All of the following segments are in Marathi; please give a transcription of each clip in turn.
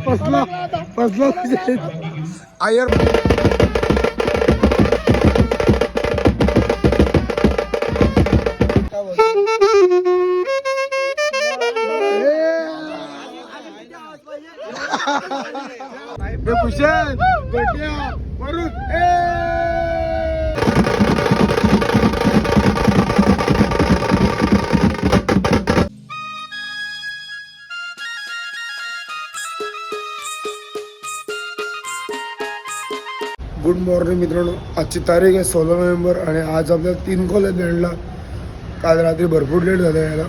फसला आयर भूषण वरून गुड मॉर्निंग मित्रांनो. आजची तारीख आहे 16 नोव्हेंबर आणि आज आपल्याला 3 कॉल आहेत बँडला. काल रात्री भरपूर लेट झालं यायला.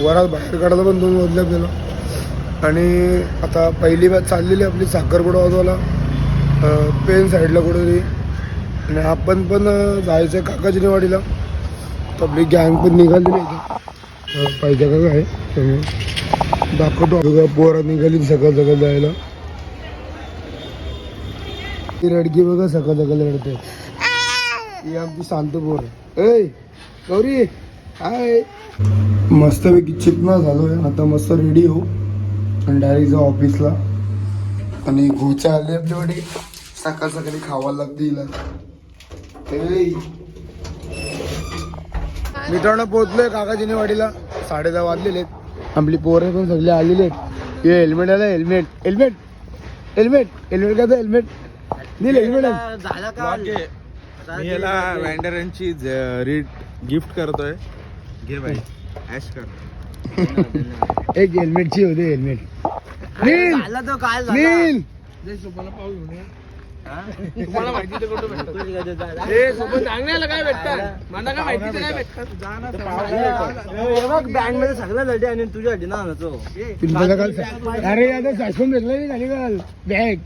वरात बाहेर काढायला पण 2 वाजले आपल्याला. आणि आता पहिली बॅच चाललेली आपली साखरपुडा वाजवायला पेन साईडला कुठेतरी. आणि आपण पण जायचं आहे काकाजीने वाडीला. तर आपली गँग पण निघालेली आहे. पाहिजे का काय त्यामुळे दाखवतो. पोरा निघाली सकाळ सकाळ जायला. ती रडकी बघा सकाळ सकाळ रडते. ही आमची शांत पोर. ए गौरी हाय. मस्तपैकी चिकना झालोय. आता मस्त रेडी हो आणि डायरेक्ट जाऊ ऑफिसला. आणि घोच्या आले आपल्याकडे. सकाळ सकाळी खावायला लागते हिला. मित्रांनो पोहोचलोय काकाजीने वाडीला. 10:30 वाजलेले आहेत. आपली पोरं पण सगळे आलेले आहेत. हे हेल्मेट आलं. हेल्मेट हेल्मेट हेल्मेट हेल्मेट काय हेल्मेट नील हेल्मेट झाला का. मी याला वँडरांची गिफ्ट करतोय. घे भाई ॲश कर. एक हेल्मेटची होते. हेल्मेट नील नील तुम्हाला माहिती तर कुठं भेटतात. हे सोबत चांगल्याला काय भेटतात मला काय माहिती तर काय भेटतात. बँक मध्ये सगळ्यासाठी आणि तुझ्यासाठी ना आणायचो. अरे आता सासून भेटलं झाली काल बॅग.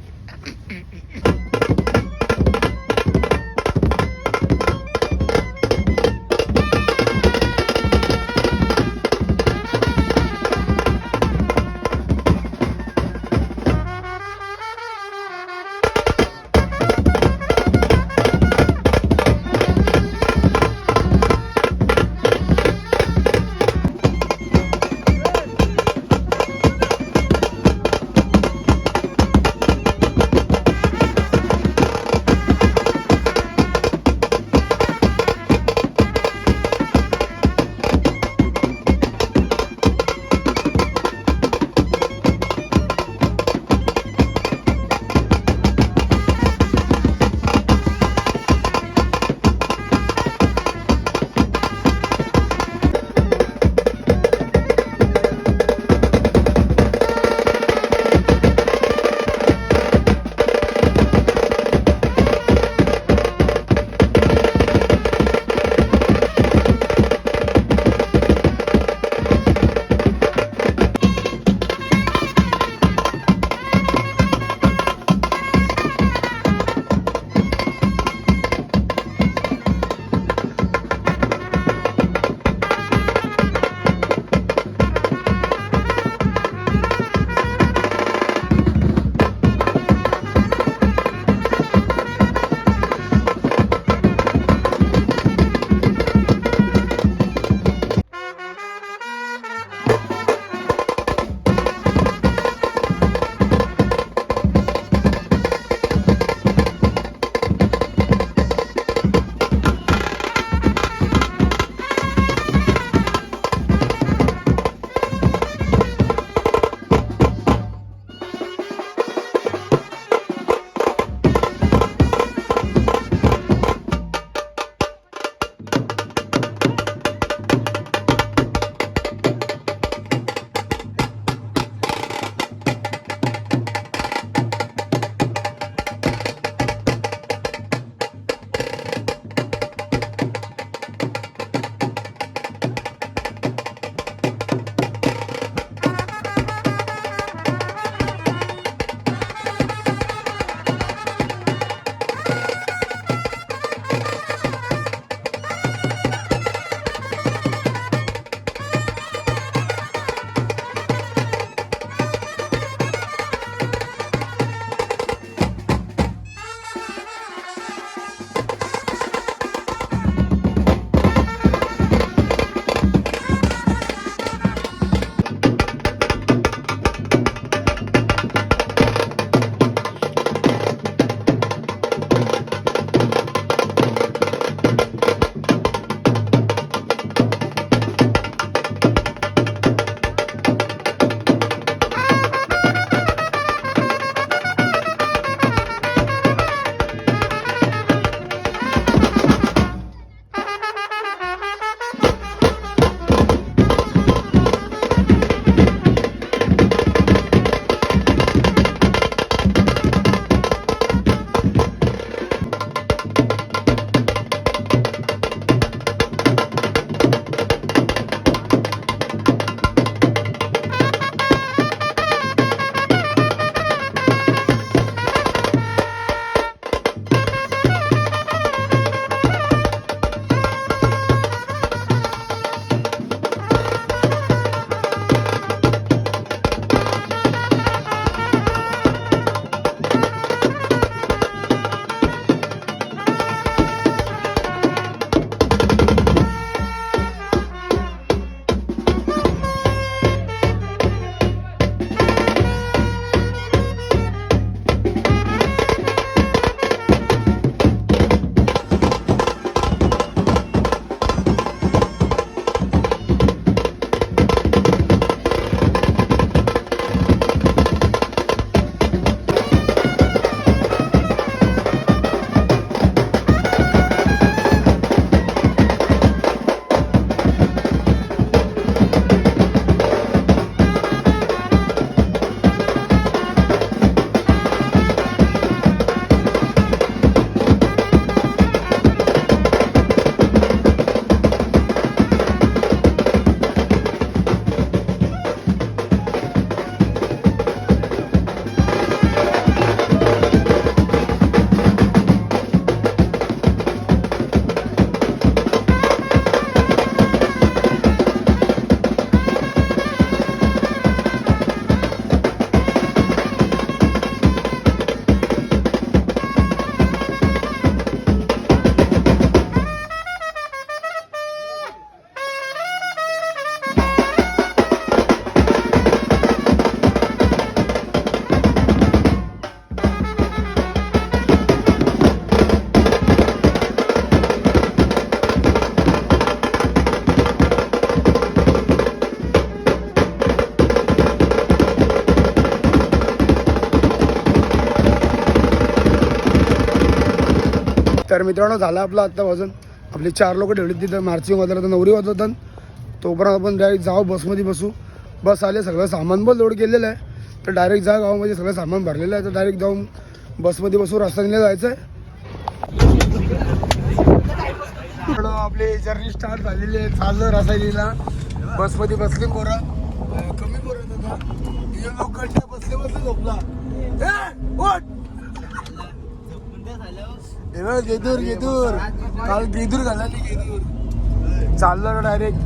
तर मित्रांनो झालं आपलं आत्ता वाजून आपली 4 लोक ठेवली तिथं मार्चिंग वाजवलं तर नवरी वाजवतात तोपर्यंत आपण डायरेक्ट जाऊ बसमध्ये बसू बस आले सगळं सामान पण लोड केलेलं आहे तर डायरेक्ट जा गावामध्ये सगळं सामान भरलेलं आहे तर डायरेक्ट जाऊन बसमध्ये बसू रस्त्याने जायचं आहे आपली जर्नी स्टार्ट झालेली आहे चाललं रसायलीला बसमध्ये बसली पोरं कमी पोरं लोकांच्या बसले झोपला गेदूर गेदूर काल गेदूर घाला गेदूर चाललं डायरेक्ट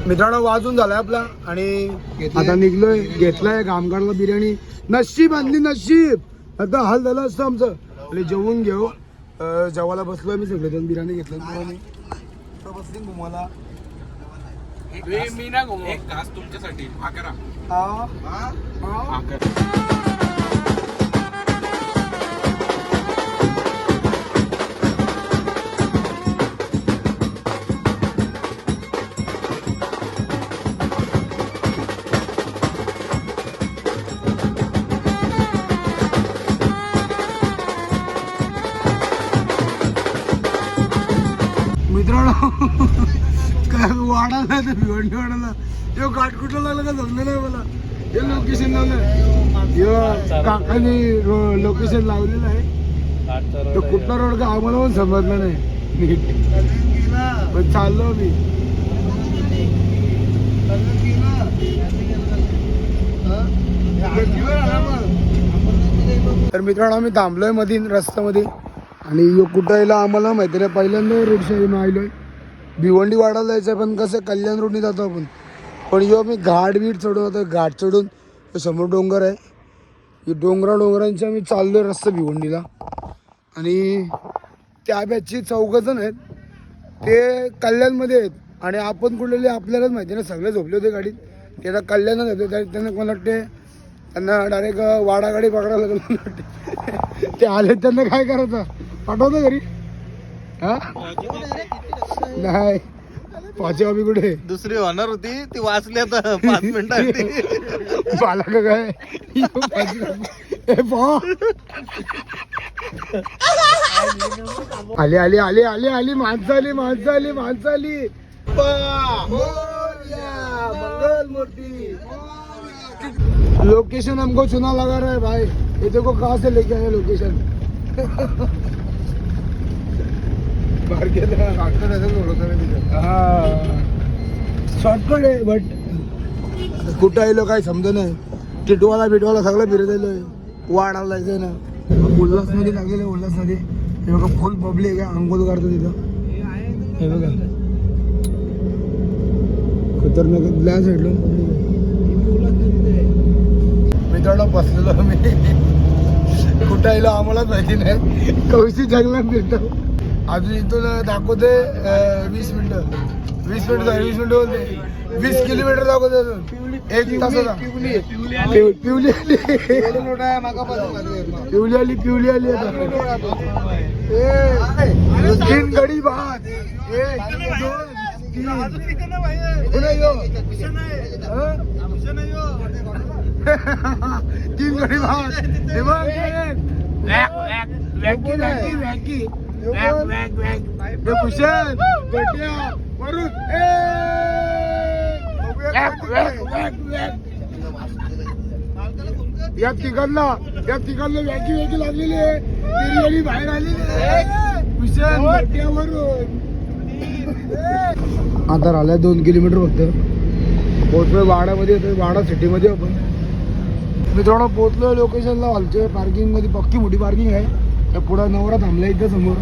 मित्रांनो वाजून झालाय आपला आणि आता निघलोय घेतलाय घामगाडला बिर्याणी नशीब आणली नशीब आता हाल झालं असतं आमचं आणि जेवून घेऊ जेवायला बसलोय मी सगळेजण बिर्याणी घेतलं बसली घुमाला मी ना एक खास तुमच्यासाठी भाकरा मित्रांनो काय वाढा नाही तर भिवंडी वाढायला यो घाट कुठं लागलं का जमलं नाही मला हे लोकेशन लावलं यो काकाने लोकेशन लावलेलं आहे तो कुठला रोड का आम्हाला पण समजलं नाही नीट पण चाललो मी तर मित्रांनो आम्ही थांबलोय मध्ये रस्त्यामध्ये आणि यो कुठं यायला आम्हाला माहिती नाही पहिल्यांदा रोड साईड आलोय भिवंडी वाढायला जायचं आहे पण कसं कल्याण रोडने जातो आपण पण यो मी घाट बीट चढून होतो घाट चढून समोर डोंगर आहे डोंगरांच्या मी चाललोय रस्ता भिवंडीला आणि त्या बॅचची 4 जण आहेत ते कल्याणमध्ये आहेत आणि आपण कुठले आपल्यालाच माहिती ना सगळे झोपले होते गाडीत ते आता कल्याणात होते त्यांना कोण वाटते त्यांना डायरेक्ट वाडा गाडी पकडायला लागलं ते आले त्यांना काय करायचं पाठवतो घरी हा नाही पाची बाबी कुठे दुसरी होणार होती ती वाचली आता 5 मिनिटांनी बाला का काय आली आली आली आली आली माणसं आली माणसं आली माणसं आली मंगल मूर्ती लोकेशन हमको चुना लगा रहा है भाई ये देखो कहाँ से लेके आए लोकेशन शॉर्टकट आहे बट कुठं आलो काय समजा नाही टिटवाला बिटवाला सगळं फिरत आलोय वाढायला जायचंय ना उल्हासमध्ये लागलेलं आहे उल्हासमध्ये हे बघा फुल पब्लिक आहे अंघोळ करतो तिथं हे बघा खतरनाक ब्लॅक साईडला मित्रांनो बसलेलो आम्ही कुठं आलो आम्हालाच माहिती नाही. कौशी जंगलात फिरतो. अजून इथून दाखवते 20 मिनिटं 20 मिनिटं बोलते 20 किलोमीटर दाखवते अजून 1 तासाचा. पिवली आली आता. 3 गडी भात 1 2 3 3 गडी भात भूषण गोट्या वरून या तिघांना वॅकी लागलेली आहे. बिर्याणी बाहेर आलेली आहे. भूषण गोट्यावरून आता राहिल्या 2 किलोमीटर फक्त पोहोचलोय वाडामध्ये. येतोय वाडा सिटीमध्ये आपण मित्रांनो पोहोचलोय लोकेशनला. हॉलच्या पार्किंग मध्ये पक्की मोठी पार्किंग आहे. त्या पुढं नवरा थांबलाय इथं समोर.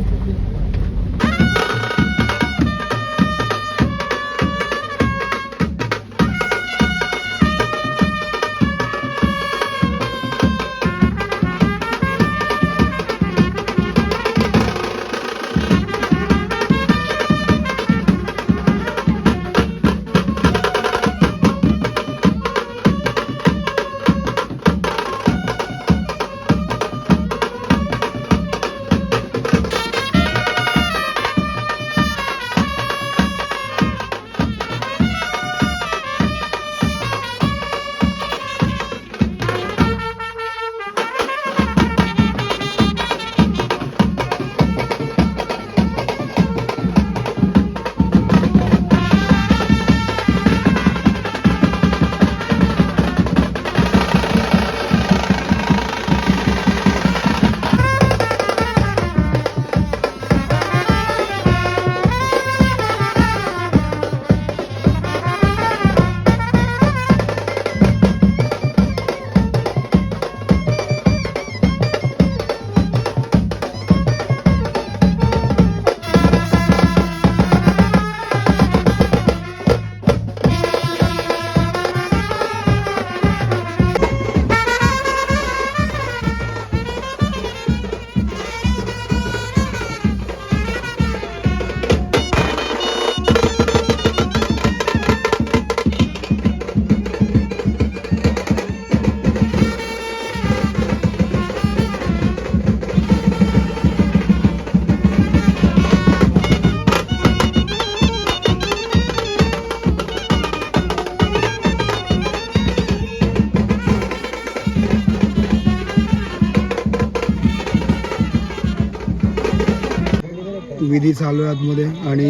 विधी चालू आहे आतमध्ये आणि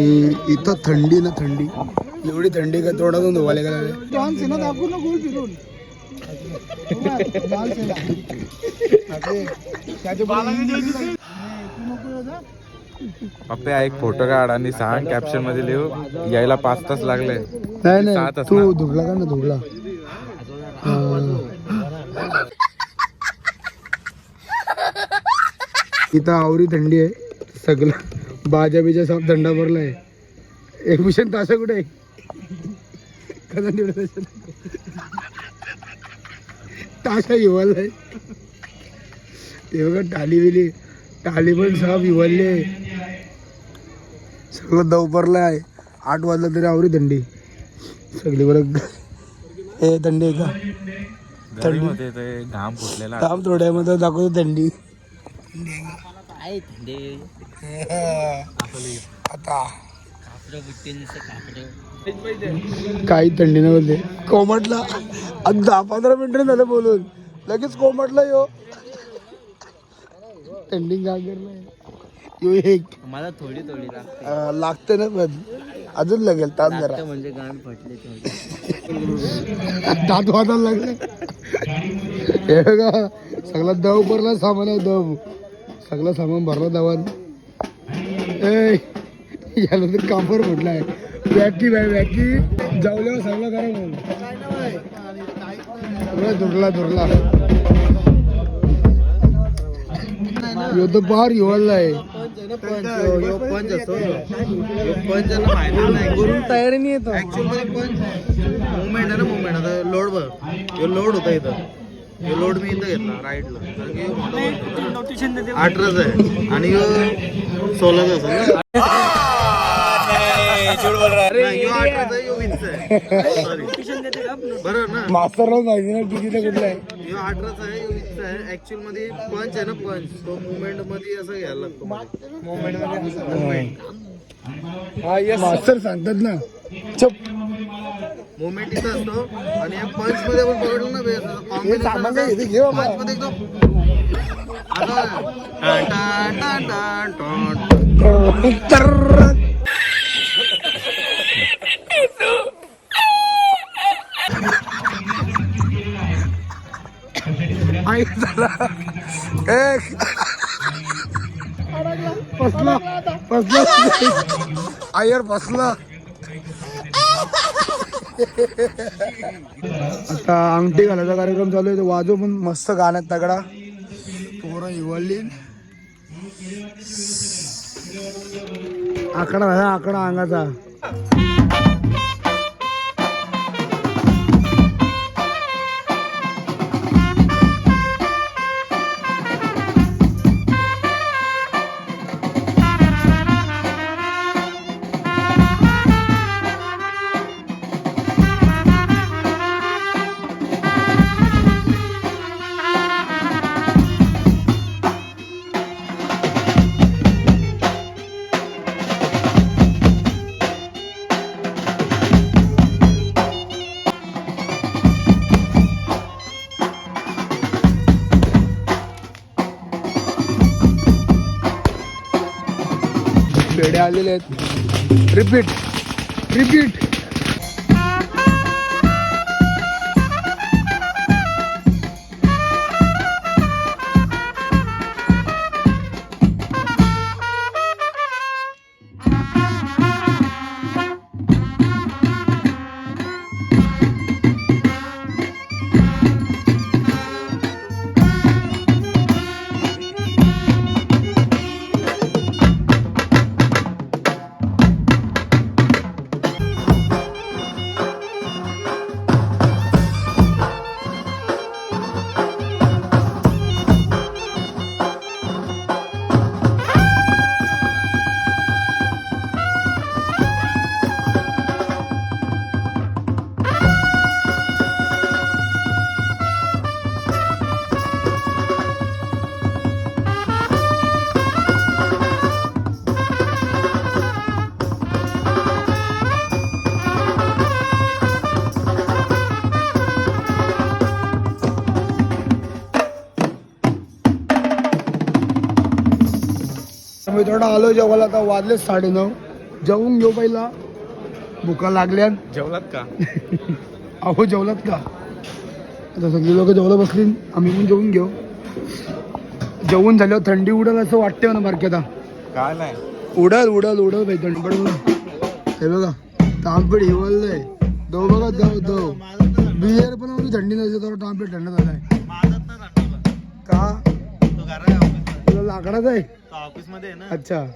इथं थंडी ना थंडी एवढी थंडी का तोंडातून धुवायला गेला. पप्प्या एक फोटो काढ आणि सांग कॅप्शन मध्ये लिहू यायला 5 तास लागले. नाही नाही तू धुगला का ना धुगला. इथं आवरी थंडी आहे. सगळं बाजा बिजा सब थंडा भरलाय. एक भूषण ताशा कुठे आहे? ताशा हिवाळलाय ते बघा. टाली पण साफ हिवाळले. सगळं दवपरलं आहे. 8 वाजला तरी आवरी थंडी सगळी. बरं हे थंडी आहे का? थंडी घाम फुटलेला. घाम थोड्यामध्ये दाखवतो थंडी. आता काही थंडी नाही बोलते. कोमटला आज 10-15 मिनिटं झालं बोलून लगेच कोमटला यो थंडी यो एक मला थोडी लागते ना पण अजून लागेल ताप जरा. म्हणजे गाण फटले दात वाजायला लागले. हे बघा सगळा दव भरला सामान आहे. दव सगळं सामान भरला दवान. याला तर कांबर फुटलाय. वॅकी जावल्यावर सगळं करा म्हणून धुरला यो तर फार हिवाळला आहे. तयारी नाही येतो. मुवमेंट आहे ना मुवमेंट. आता लोड होता इथं हे लोड मी इथं घेतला राईटला कारण की मोठा नोटिशन देते 18चा आहे आणि 16चा असेल ना? नाही, ह्यो 18चा आहे, ह्यो 20चा आहे. Sorry. नोटिशन देते का बरोबर ना मास्तरला माहिती ना किती कुठला आहे. ह्यो 18चा आहे ह्यो 20चा आहे. ऍक्च्युअल मध्ये पंच आहे ना पंच तो मुवमेंट मध्ये असं घ्यायला लागतो मास्तर सांगतात ना चप मुवमेंट इथं असतो आणि या पंच मध्ये आपण पकडलं ना हे सामान काय इथे घे बाबा. पंच मध्ये एकदम असं टान, टान, टान, टान, टान. आई झाला एक फसला आयर फसला. आता अंगठी घालायचा कार्यक्रम चालू आहे. वाजव पण मस्त गाण्यात तगडा पोरं इवळली. आकडा झाला आकडा अंगाचा. पेढे आलेले आहेत. Repeat repeat. मी थोडा आलो जेवायला. आता वाजले 9:30. जेवून घेऊ पहिला. भुका लागल्यात. जेवलात का? अहो जेवलात का? आता सगळी लोक जेवलं बसली. आम्ही पण जेवून घेऊ. जेवून झाल्यावर थंडी उडल असं वाटतंय ना बारक्याता. काय नाही उडल उडल उडल पाहिजे थंडी पडल. हे बघा तांबड हिवललंय. दो बघा दो बियर पण एवढी थंडी नसते तर तांबड थंड झालाय का? तुला लाकडाच आहे ऑफिस मध्ये आहे ना. अच्छा.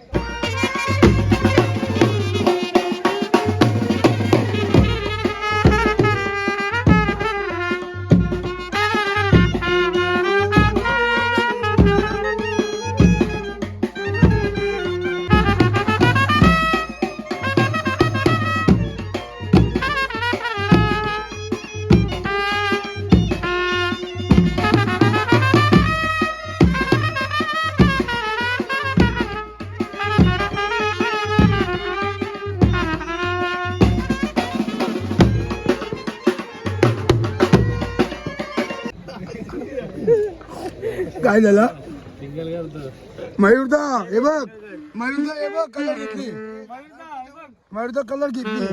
काय झालं? मयूरदा हे बघ. मयूरदा हे बघ कलर घेतली. मयूरदा कलर घेतली.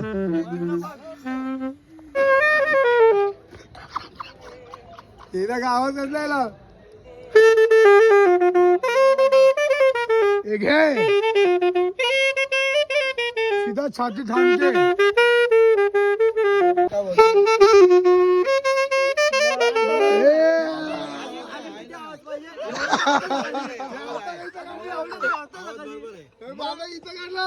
तिला गावात जायला हे घे. सीधा छाती थांबते. काय बोलतो? बाबा इथं काढला.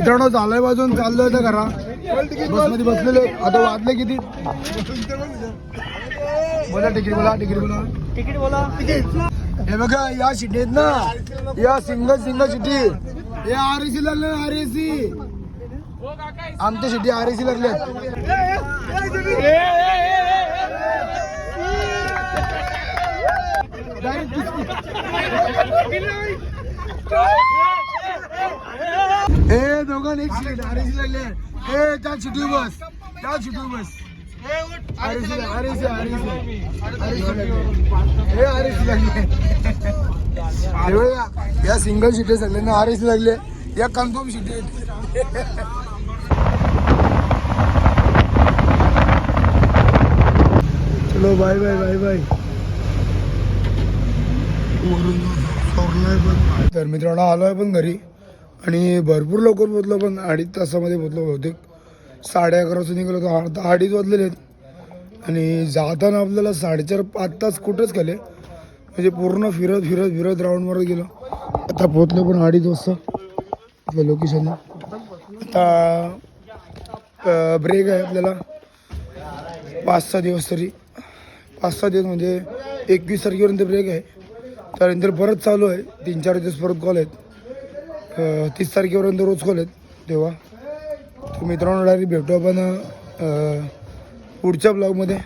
मित्रांनो चालय बाजून चाललोय तर घरा बसमध्ये बसलेले. आता वाजले किती? बोला तिकीट बोला तिकीट बोला. हे बघा या शिटी आहेत ना, या सिंगल शिटी हे RAC लागले RAC. आमच्या शिटी RAC लागले. हे दोघांनी एक सीट RAC लागले. हे त्या शिटी बस, त्या शिटी बस. RAC लागले. हे बघा, या सिंगल शिटी सगळ्यांना RAC लागले. या कन्फर्म शिटी चलो बाय बाय बाय बाय. तर मित्रांनो आलोय पण घरी आणि भरपूर लवकर पोहोचलो, पण 2.5 तासामध्ये पोहोचलो. बहुतेक 11:30 वाजता निघालो तर आता 2:30 वाजलेले आहेत आणि जाताना आपल्याला 4.5-5 तास कुठंच केले. म्हणजे पूर्ण फिरत राऊंड मारत गेलो. आता पोहोचलो पण 2:30 वाजता आपल्या लोकेशनला. आता ब्रेक आहे आपल्याला 5-6 दिवस तरी. 5-6 दिवस म्हणजे 21 तारखेपर्यंत ब्रेक आहे. त्यानंतर परत चालू आहे. 3-4 दिवस परत कॉल आहेत. 30 तारखेपर्यंत रोज कॉल आहेत. तेव्हा तर मित्रांनो डायरेक्ट भेटू आपण पुढच्या ब्लॉगमध्ये.